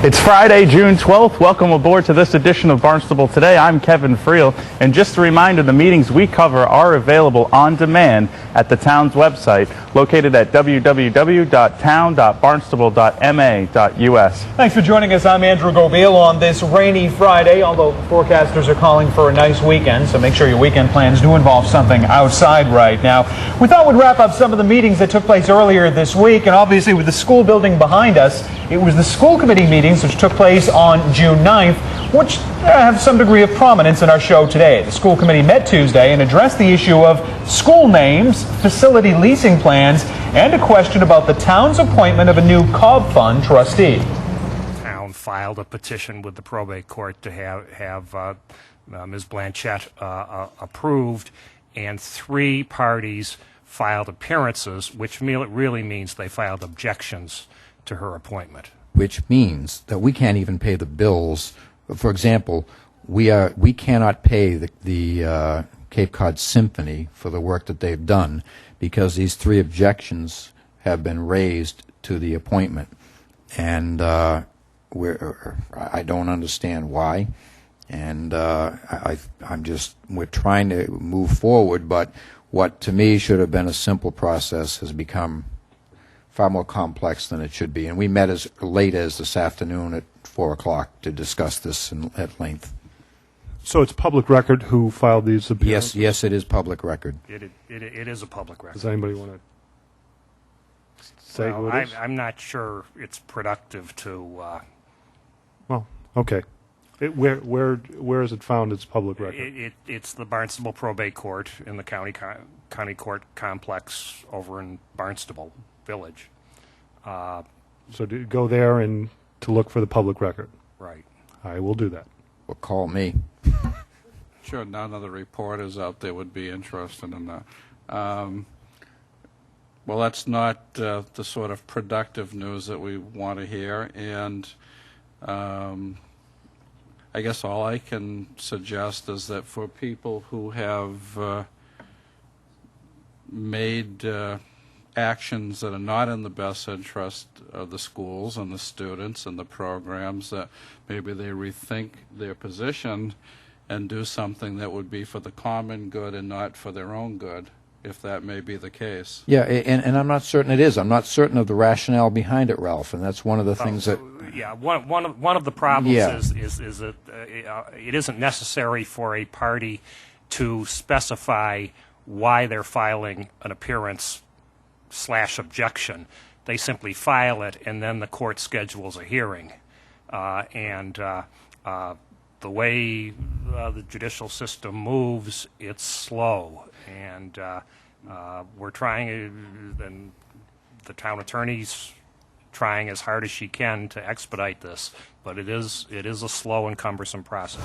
It's Friday, June 12th. Welcome aboard to this edition of Barnstable Today. I'm Kevin Friel, and just a reminder, the meetings we cover are available on demand at the town's website, located at www.town.barnstable.ma.us. Thanks for joining us. I'm Andrew Gobeil on this rainy Friday, although forecasters are calling for a nice weekend, so make sure your weekend plans do involve something outside right now. We thought we'd wrap up some of the meetings that took place earlier this week, and obviously with the school building behind us, it was the school committee meetings which took place on June 9th, which have some degree of prominence in our show today. The school committee met Tuesday and addressed the issue of school names, facility leasing plans, and a question about the town's appointment of a new Cobb Fund trustee. The town filed a petition with the probate court to have Ms. Blanchette approved, and 3 parties filed appearances, which really means they filed objections to her appointment. Which means that we can't even pay the bills. For example, we cannot pay the Cape Cod Symphony for the work that they've done because these 3 objections have been raised to the appointment, and I don't understand why. And we're trying to move forward, but what to me should have been a simple process has become far more complex than it should be. And we met as late as this afternoon at 4 o'clock to discuss this at length. So it's public record who filed these appeals? Yes, it is public record. It is a public record. Does anybody want to say who it is? I'm not sure it's productive to... Well, okay. Where is it found it's public record? It's the Barnstable Probate Court in the county court complex over in Barnstable Village. So to go there and to look for the public record. Right. I will do that. Well, call me. Sure, none of the reporters out there would be interested in that. Well, that's not the sort of productive news that we want to hear, and I guess all I can suggest is that for people who have made actions that are not in the best interest of the schools and the students and the programs, that maybe they rethink their position and do something that would be for the common good and not for their own good, if that may be the case. Yeah, and I'm not certain it is. I'm not certain of the rationale behind it, Ralph, and that's one of the things that... Yeah, one of the problems is that it isn't necessary for a party to specify why they're filing an appearance/objection. They simply file it, and then the court schedules a hearing. The way the judicial system moves, it's slow, and we're trying, and the town attorney's trying as hard as she can to expedite this, but it is a slow and cumbersome process.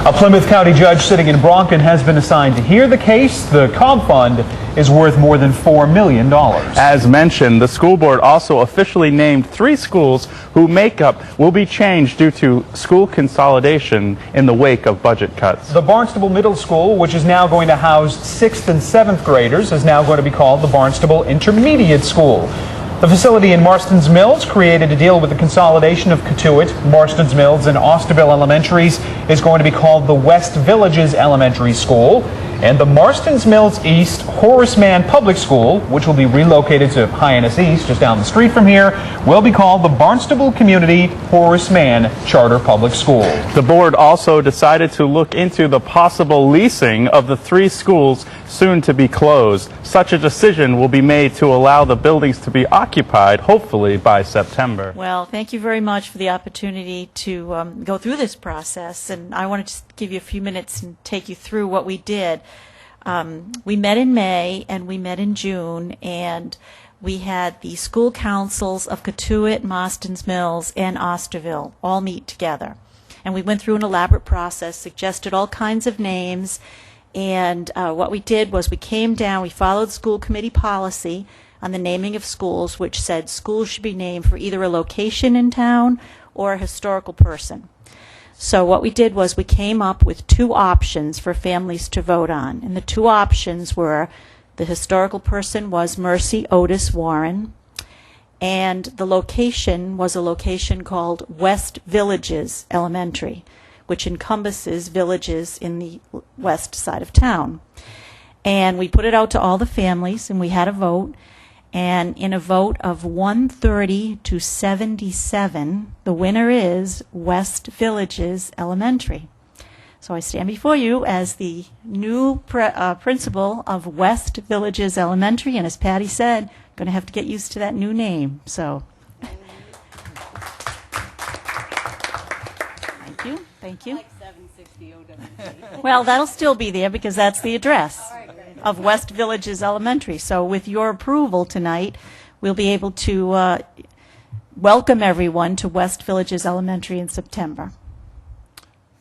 A Plymouth County judge sitting in Brockton has been assigned to hear the case. The Cobb Fund is worth more than $4 million. As mentioned, the school board also officially named 3 schools whose makeup will be changed due to school consolidation in the wake of budget cuts. The Barnstable Middle School, which is now going to house 6th and 7th graders, is now going to be called the Barnstable Intermediate School. The facility in Marston's Mills, created to deal with the consolidation of Cotuit, Marston's Mills, and Osterville Elementaries, is going to be called the West Villages Elementary School. And the Marston's Mills East Horace Mann Public School, which will be relocated to Hyannis East, just down the street from here, will be called the Barnstable Community Horace Mann Charter Public School. The board also decided to look into the possible leasing of the 3 schools soon to be closed. Such a decision will be made to allow the buildings to be occupied, hopefully by September. Well, thank you very much for the opportunity to go through this process, and I want to just give you a few minutes and take you through what we did. We met in May and we met in June, and we had the school councils of Cotuit, Marston's Mills, and Osterville all meet together. And we went through an elaborate process, suggested all kinds of names, and what we did was we came down, we followed school committee policy on the naming of schools, which said schools should be named for either a location in town or a historical person. So what we did was we came up with 2 options for families to vote on. And the 2 options were, the historical person was Mercy Otis Warren, and the location was a location called West Villages Elementary, which encompasses villages in the west side of town. And we put it out to all the families, and we had a vote. And in a vote of 130 to 77, the winner is West Villages Elementary. So I stand before you as the new principal of West Villages Elementary, and as Patty said, going to have to get used to that new name. So, thank you, thank you. Like 760 OWC. Well, that'll still be there because that's the address of West Villages Elementary. So with your approval tonight, we'll be able to welcome everyone to West Villages Elementary in September.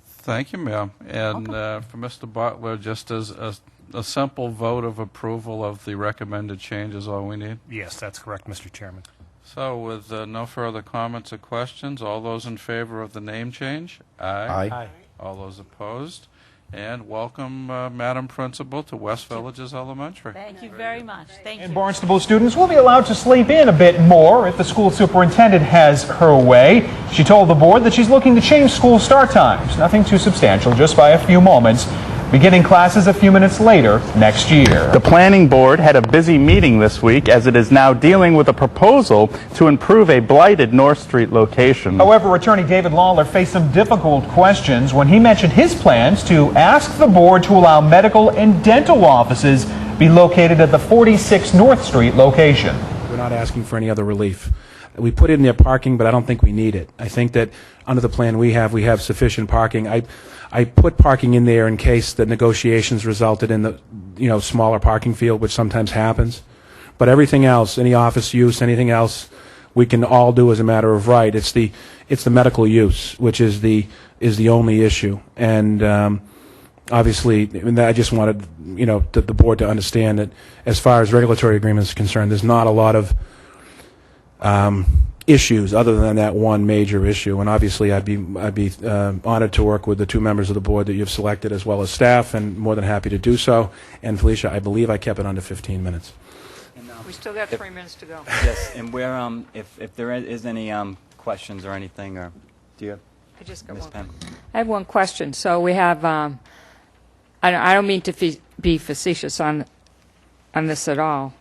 Thank you, ma'am. And for Mr. Butler, just as a simple vote of approval of the recommended change is all we need. Yes, that's correct, Mr. Chairman. So with no further comments or questions, all those in favor of the name change? Aye. All those opposed? And welcome, Madam Principal, to West Villages Elementary. Thank you very much. Thank And you. Barnstable students will be allowed to sleep in a bit more if the school superintendent has her way. She told the board that she's looking to change school start times. Nothing too substantial, just by a few moments. Beginning classes a few minutes later next year. The planning board had a busy meeting this week as it is now dealing with a proposal to improve a blighted North Street location. However, attorney David Lawler faced some difficult questions when he mentioned his plans to ask the board to allow medical and dental offices be located at the 46 North Street location. We're not asking for any other relief. We put in there parking, but I don't think we need it. I think that under the plan we have sufficient parking. I put parking in there in case the negotiations resulted in the smaller parking field, which sometimes happens. But everything else, any office use, anything else, we can all do as a matter of right. It's the medical use, which is the only issue. And obviously, I just wanted the board to understand that as far as regulatory agreements are concerned, there's not a lot of issues other than that one major issue. And obviously, I'd be honored to work with the two members of the board that you've selected, as well as staff, and more than happy to do so. And Felicia, I believe I kept it under 15 minutes. We still got 3 minutes to go. Yes, and where if there is any questions or anything, or do you have? I just got Ms. one. Penn? I have one question. So we have. I don't mean to be facetious on this at all,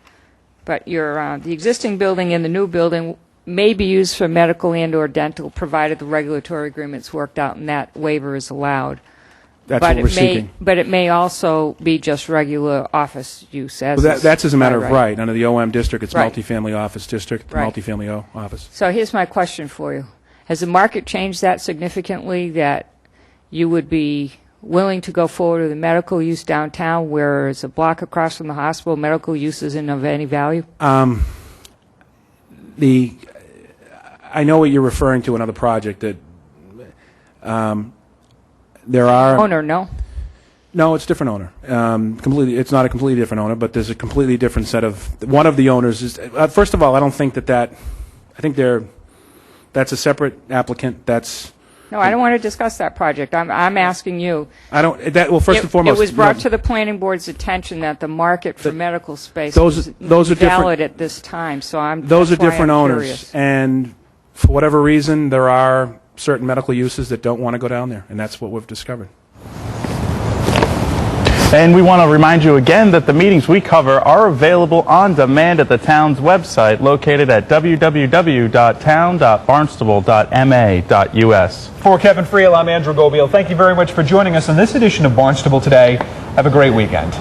but the existing building and the new building may be used for medical and/or dental, provided the regulatory agreement's worked out and that waiver is allowed. That's what we're seeking. But it may also be just regular office use. That's as a matter of right. Under the OM district, it's Right. multifamily office district, Right. multifamily office. So here's my question for you. Has the market changed that significantly that you would be willing to go forward with the medical use downtown, whereas a block across from the hospital, medical use isn't of any value? I know what you're referring to, another project that there are. Owner, no? No, it's a different owner. It's not a completely different owner, but there's a completely different set of. One of the owners is. First of all, I don't think that. I think that's a separate applicant. No, I don't want to discuss that project. I'm asking you. I don't. Well, first and foremost, it was brought to the planning board's attention that the market for medical space those are valid different, at this time. So those are that's why different I'm owners, curious. and for whatever reason, there are certain medical uses that don't want to go down there, and that's what we've discovered. And we want to remind you again that the meetings we cover are available on demand at the town's website, located at www.town.barnstable.ma.us. For Kevin Friel, I'm Andrew Gobiel. Thank you very much for joining us on this edition of Barnstable Today. Have a great weekend.